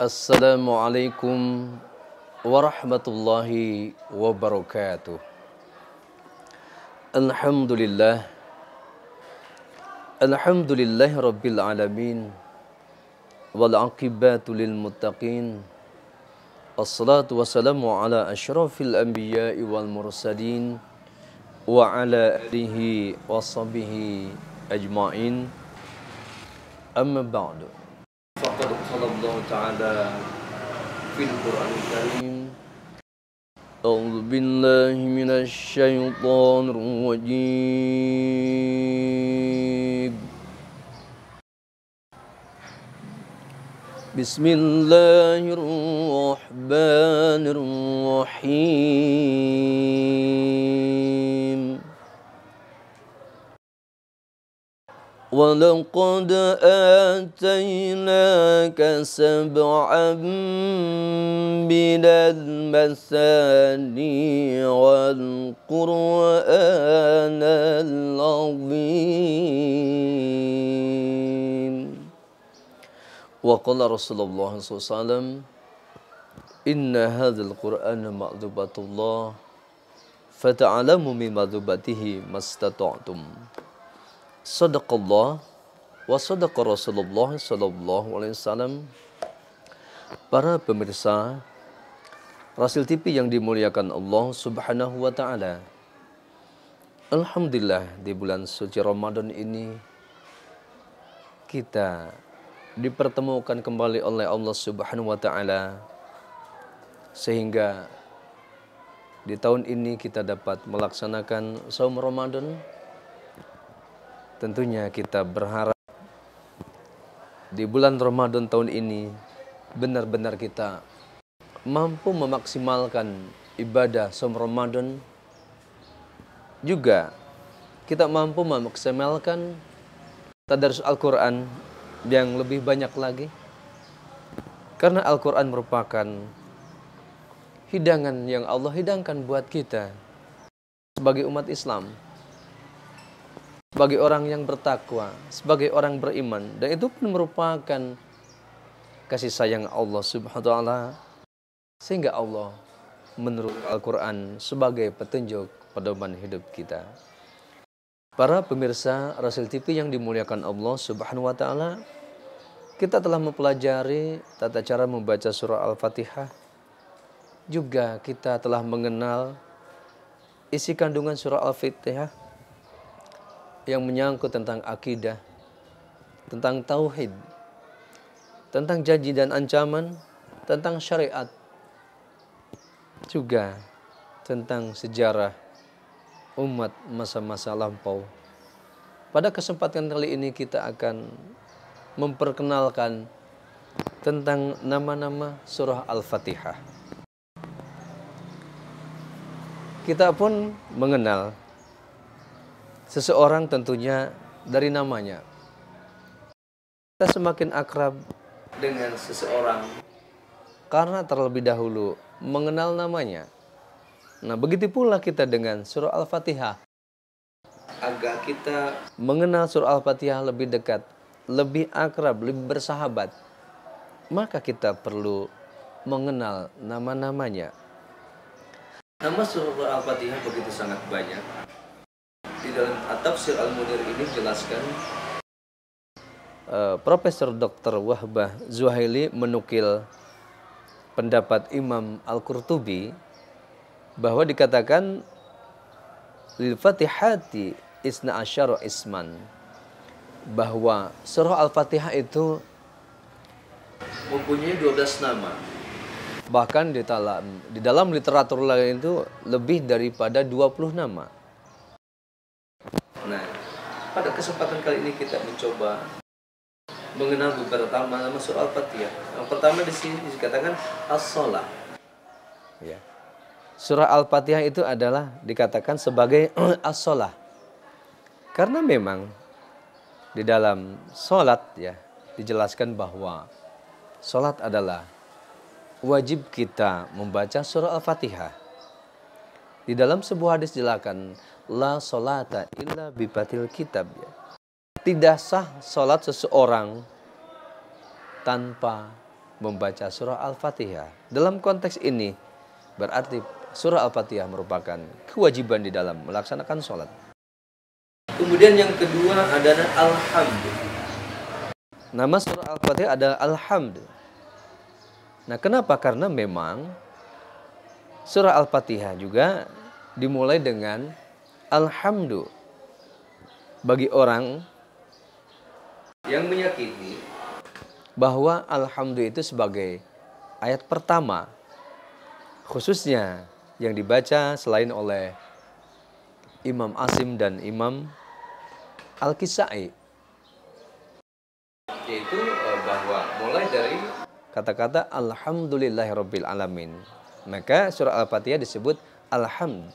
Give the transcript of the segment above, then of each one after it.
Assalamualaikum warahmatullahi wabarakatuh. Alhamdulillah. Alhamdulillahi rabbil alamin. Wal aqibatu lil muttaqin. Wassalatu wassalamu ala asyrafil anbiya'i wal mursalin wa ala alihi wa sahbihi ajma'in. Amma ba'du. Faqad qala Allah Ta'ala fil Qur'anil Karim. A'udzu billahi minasy syaithanir rajim. Bismillahirrahmanirrahim. وَلَقَدْ آتَيْنَاكَ سَبْعًا مِنَ الْمَثَانِي وَالْقُرْآنَ الْعَظِيمَ. وقال رسول الله صلى الله عليه وسلم إن هذا القرآن مأذوبة الله فتعلموا من مأذوبته ما استطعتم. Sadaqallah wa sadaqa Rasulullah sallallahu alaihi wasallam. Para pemirsa Rasil TV yang dimuliakan Allah Subhanahu wa taala. Alhamdulillah di bulan suci Ramadan ini kita dipertemukan kembali oleh Allah Subhanahu wa taala sehingga di tahun ini kita dapat melaksanakan saum Ramadan. Tentunya kita berharap di bulan Ramadan tahun ini benar-benar kita mampu memaksimalkan ibadah saum Ramadan. Juga kita mampu memaksimalkan tadarus Al-Quran yang lebih banyak lagi. Karena Al-Quran merupakan hidangan yang Allah hidangkan buat kita sebagai umat Islam, sebagai orang yang bertakwa, sebagai orang beriman. Dan itu pun merupakan kasih sayang Allah Subhanahu wa taala, sehingga Allah menurunkan Al-Quran sebagai petunjuk pedoman hidup kita. Para pemirsa Rasil TV yang dimuliakan Allah Subhanahu wa taala, kita telah mempelajari tata cara membaca surah Al-Fatihah. Juga kita telah mengenal isi kandungan surah Al-Fatihah yang menyangkut tentang akidah, tentang tauhid, tentang janji dan ancaman, tentang syariat, juga tentang sejarah umat masa-masa lampau. Pada kesempatan kali ini kita akan memperkenalkan tentang nama-nama surah Al-Fatihah. Kita pun mengenal seseorang tentunya dari namanya. Kita semakin akrab dengan seseorang karena terlebih dahulu mengenal namanya. Nah, begitu pula kita dengan surah Al-Fatihah. Agar kita mengenal surah Al-Fatihah lebih dekat, lebih akrab, lebih bersahabat, maka kita perlu mengenal nama-namanya. Nama surah Al-Fatihah begitu sangat banyak. Di dalam At-Tafsir Al-Munir ini jelaskan, Profesor Dr. Wahbah Zuhaili menukil pendapat Imam Al-Qurtubi bahwa dikatakan lil Fatihati isna asyara isman, bahwa surah Al-Fatihah itu mempunyai 12 nama. Bahkan di dalam literatur lain itu lebih daripada 20 nama. Nah, pada kesempatan kali ini kita mencoba mengenal beberapa nama surah Al-Fatihah. Yang pertama di sini dikatakan as-shalah. Ya. Surah Al-Fatihah itu adalah dikatakan sebagai as-shalah. Karena memang di dalam salat ya dijelaskan bahwa salat adalah wajib kita membaca surah Al-Fatihah. Di dalam sebuah hadis dijelaskan la sholata illa bibatil kitab, ya. Tidak sah sholat seseorang tanpa membaca surah Al-Fatihah. Dalam konteks ini berarti surah Al-Fatihah merupakan kewajiban di dalam melaksanakan sholat. Kemudian yang kedua adalah Alhamd. Nama surah Al-Fatihah adalah Alhamd. Nah, kenapa? Karena memang surah Al-Fatihah juga dimulai dengan Alhamdu. Bagi orang yang meyakini bahwa Alhamdu itu sebagai ayat pertama, khususnya yang dibaca selain oleh Imam Asim dan Imam Al-Kisai, yaitu bahwa mulai dari kata-kata Alhamdulillahirabbil alamin, maka surah Al-Fatihah disebut Alhamd,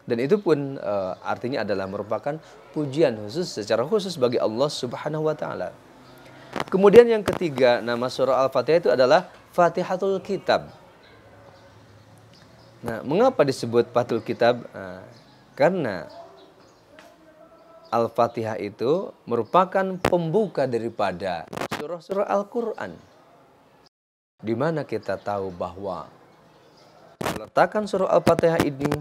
dan itu pun artinya adalah merupakan pujian khusus secara khusus bagi Allah Subhanahu wa taala. Kemudian yang ketiga, nama surah Al-Fatihah itu adalah Fatihatul Kitab. Nah, mengapa disebut Fatihatul Kitab? Karena Al-Fatihah itu merupakan pembuka daripada surah-surah Al-Quran, di mana kita tahu bahwa letakkan surah Al-Fatihah ini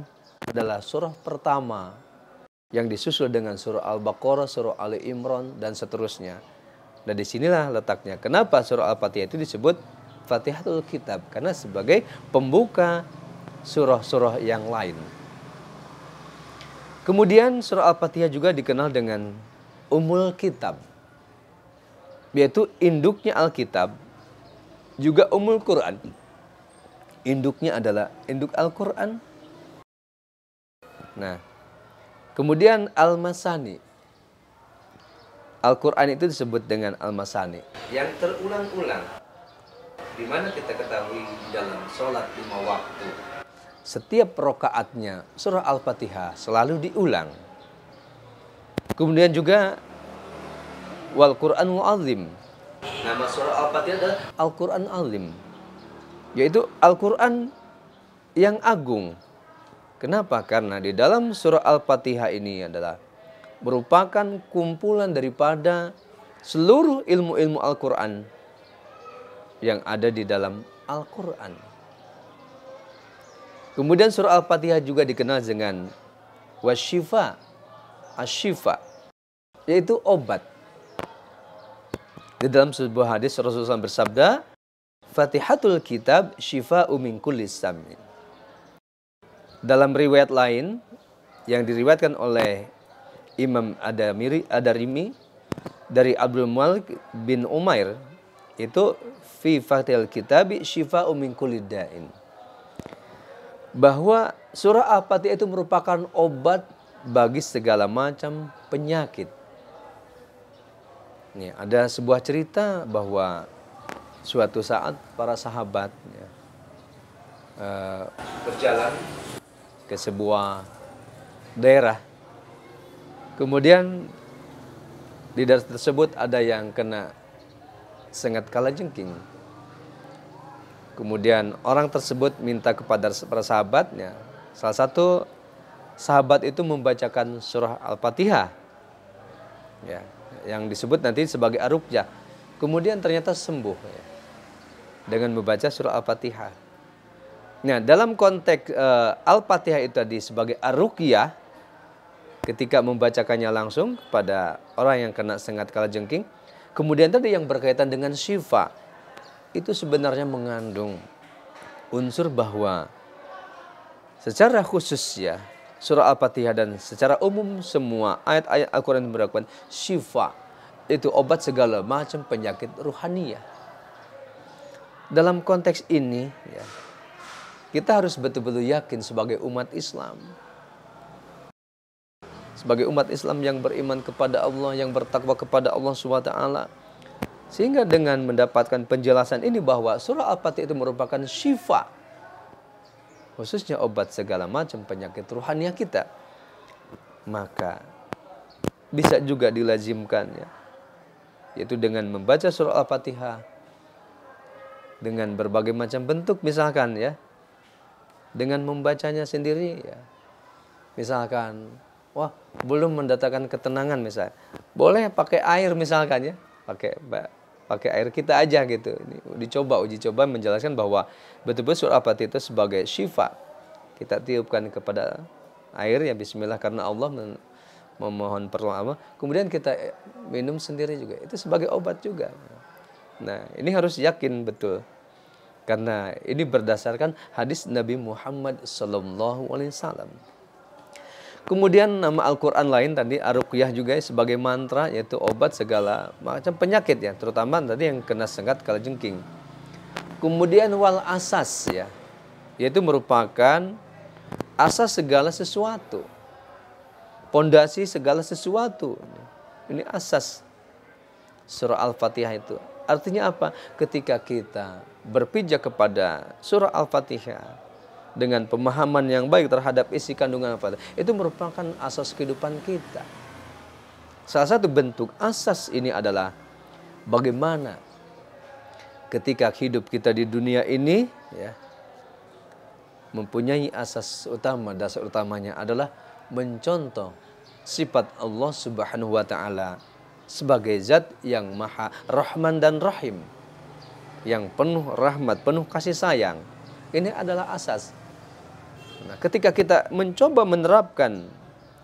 adalah surah pertama yang disusul dengan surah Al-Baqarah, surah Ali Imran, dan seterusnya. Dan disinilah letaknya kenapa surah Al-Fatihah itu disebut Fatihatul Kitab, karena sebagai pembuka surah-surah yang lain. Kemudian surah Al-Fatihah juga dikenal dengan Ummul Kitab, yaitu induknya Alkitab, juga Ummul Quran. Induknya adalah induk Al-Quran. Nah, kemudian Al-Masani. Al-Quran itu disebut dengan Al-Masani, yang terulang-ulang, di mana kita ketahui dalam sholat 5 waktu, setiap rokaatnya surah Al-Fatihah selalu diulang. Kemudian juga Wal Quranul Azim. Nama surah Al-Fatihah adalah Al-Quran Azim, yaitu Al-Quran yang agung. Kenapa? Karena di dalam surah Al-Fatihah ini adalah merupakan kumpulan daripada seluruh ilmu-ilmu Al-Quran yang ada di dalam Al-Quran. Kemudian surah Al-Fatihah juga dikenal dengan wasyifa, asyifa, yaitu obat. Di dalam sebuah hadis Rasulullah SAW bersabda, Fatihatul Kitab syifa'u min kulli samin. Dalam riwayat lain yang diriwayatkan oleh Imam Adarimi dari Abdul Malik bin Umair, itu fi Fatihil Kitabi syifa'u min kulli da'in, bahwa surah Al-Fatihah itu merupakan obat bagi segala macam penyakit. Nih, ada sebuah cerita bahwa suatu saat para sahabat berjalan ke sebuah daerah. Kemudian di daerah tersebut ada yang kena sengat kalajengking. Kemudian orang tersebut minta kepada para sahabatnya. Salah satu sahabat itu membacakan surah Al-Fatihah, ya, yang disebut nanti sebagai ar-ruqyah. Kemudian ternyata sembuh, ya, dengan membaca surah Al-Fatihah. Nah, dalam konteks Al-Fatihah itu tadi sebagai ar-ruqyah, ketika membacakannya langsung kepada orang yang kena sengat kalajengking. Kemudian tadi yang berkaitan dengan syifa, itu sebenarnya mengandung unsur bahwa secara khusus ya surah Al-Fatihah dan secara umum semua ayat-ayat Al-Quran yang merupakan syifa, itu obat segala macam penyakit ruhaniyah. Dalam konteks ini ya, kita harus betul-betul yakin sebagai umat Islam, sebagai umat Islam yang beriman kepada Allah, yang bertakwa kepada Allah SWT, sehingga dengan mendapatkan penjelasan ini bahwa surah Al-Fatihah itu merupakan syifa, khususnya obat segala macam penyakit ruhaniyah kita, maka bisa juga dilazimkan, ya, yaitu dengan membaca surah Al-Fatihah dengan berbagai macam bentuk, misalkan ya, dengan membacanya sendiri, ya, misalkan wah, belum mendatangkan ketenangan misalnya, boleh pakai air misalkan, ya, pakai pakai air kita aja gitu. Ini uji coba menjelaskan bahwa betul-betul surah Al-Fatihah itu sebagai syifa. Kita tiupkan kepada air ya bismillah karena Allah memohon pertolongan. Kemudian kita minum sendiri juga. Itu sebagai obat juga. Nah, ini harus yakin betul. Karena ini berdasarkan hadis Nabi Muhammad SAW. Kemudian nama Al-Quran lain tadi Ar-Ruqyah juga sebagai mantra, yaitu obat segala macam penyakit ya, terutama tadi yang kena sengat kalajengking. Kemudian wal asas ya, yaitu merupakan asas segala sesuatu, pondasi segala sesuatu. Ini asas surah Al-Fatihah itu. Artinya apa? Ketika kita berpijak kepada surah Al-Fatihah dengan pemahaman yang baik terhadap isi kandungan Al-Fatihah, itu merupakan asas kehidupan kita. Salah satu bentuk asas ini adalah bagaimana ketika hidup kita di dunia ini ya, mempunyai asas utama, dasar utamanya adalah mencontoh sifat Allah Subhanahu wa taala sebagai zat yang maha rahman dan rahim, yang penuh rahmat, penuh kasih sayang. Ini adalah asas. Nah, ketika kita mencoba menerapkan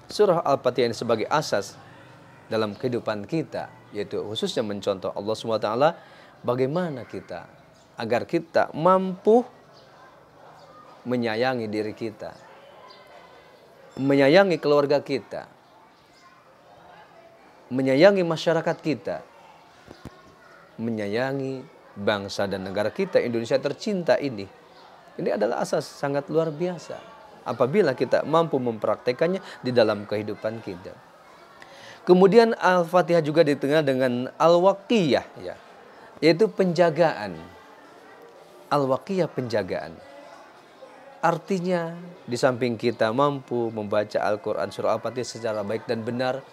surah Al-Fatihah ini sebagai asas dalam kehidupan kita, yaitu khususnya mencontoh Allah SWT, bagaimana kita agar kita mampu menyayangi diri kita, menyayangi keluarga kita, menyayangi masyarakat kita, menyayangi bangsa dan negara kita, Indonesia tercinta ini. Ini adalah asas sangat luar biasa apabila kita mampu mempraktekannya di dalam kehidupan kita. Kemudian Al-Fatihah juga dikenal dengan Al-Waqiyah ya, yaitu penjagaan. Al-Waqiyah penjagaan. Artinya di samping kita mampu membaca Al-Quran surah Al-Fatihah secara baik dan benar,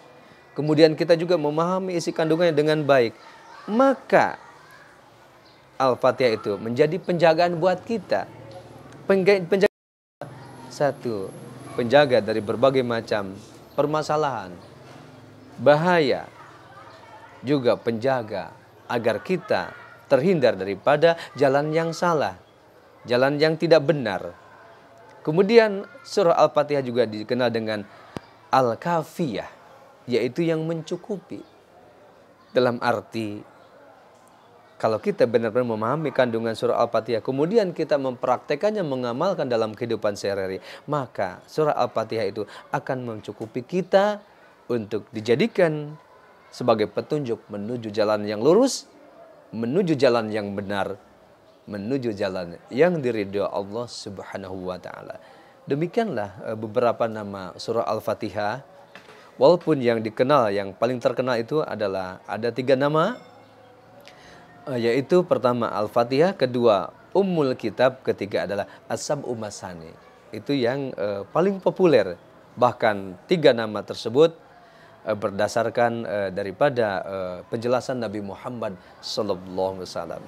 kemudian kita juga memahami isi kandungannya dengan baik, maka Al-Fatihah itu menjadi penjagaan buat kita. Penjaga satu, penjaga dari berbagai macam permasalahan, bahaya, juga penjaga agar kita terhindar daripada jalan yang salah, jalan yang tidak benar. Kemudian surah Al-Fatihah juga dikenal dengan Al-Kafiyah, yaitu yang mencukupi. Dalam arti kalau kita benar-benar memahami kandungan surah Al-Fatihah, kemudian kita mempraktekannya, mengamalkan dalam kehidupan sehari-hari, maka surah Al-Fatihah itu akan mencukupi kita untuk dijadikan sebagai petunjuk menuju jalan yang lurus, menuju jalan yang benar, menuju jalan yang diridhoi Allah Subhanahu wa taala. Demikianlah beberapa nama surah Al-Fatihah. Walaupun yang dikenal, yang paling terkenal itu adalah ada 3 nama, yaitu pertama Al-Fatihah, kedua Ummul Kitab, ketiga adalah As-Sab'u Masani. Itu yang paling populer. Bahkan 3 nama tersebut berdasarkan daripada penjelasan Nabi Muhammad SAW.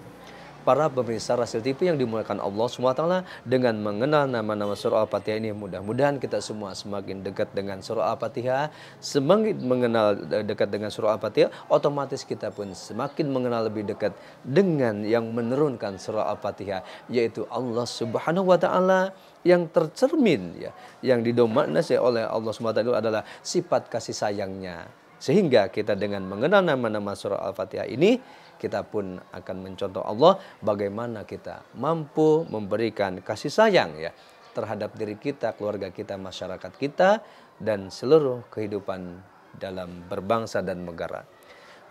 Para pemirsa Rasil TV yang dimuliakan Allah SWT, dengan mengenal nama-nama surah Al-Fatihah ini, mudah-mudahan kita semua semakin dekat dengan surah Al-Fatihah. Semakin mengenal dekat dengan surah Al-Fatihah, otomatis kita pun semakin mengenal lebih dekat dengan yang menurunkan surah Al-Fatihah, yaitu Allah Subhanahu wa taala, yang tercermin ya, yang didominasi oleh Allah SWT itu adalah sifat kasih sayangnya. Sehingga kita dengan mengenal nama-nama surah Al-Fatihah ini, kita pun akan mencontoh Allah bagaimana kita mampu memberikan kasih sayang ya terhadap diri kita, keluarga kita, masyarakat kita, dan seluruh kehidupan dalam berbangsa dan negara.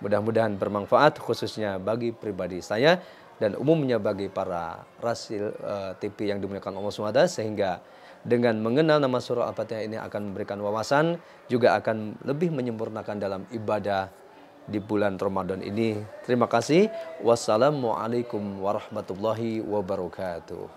Mudah-mudahan bermanfaat khususnya bagi pribadi saya dan umumnya bagi para Rasil TV yang dimuliakan Allah SWT, sehingga dengan mengenal nama surah Al-Fatihah ini akan memberikan wawasan, juga akan lebih menyempurnakan dalam ibadah di bulan Ramadan ini. Terima kasih. Wassalamualaikum warahmatullahi wabarakatuh.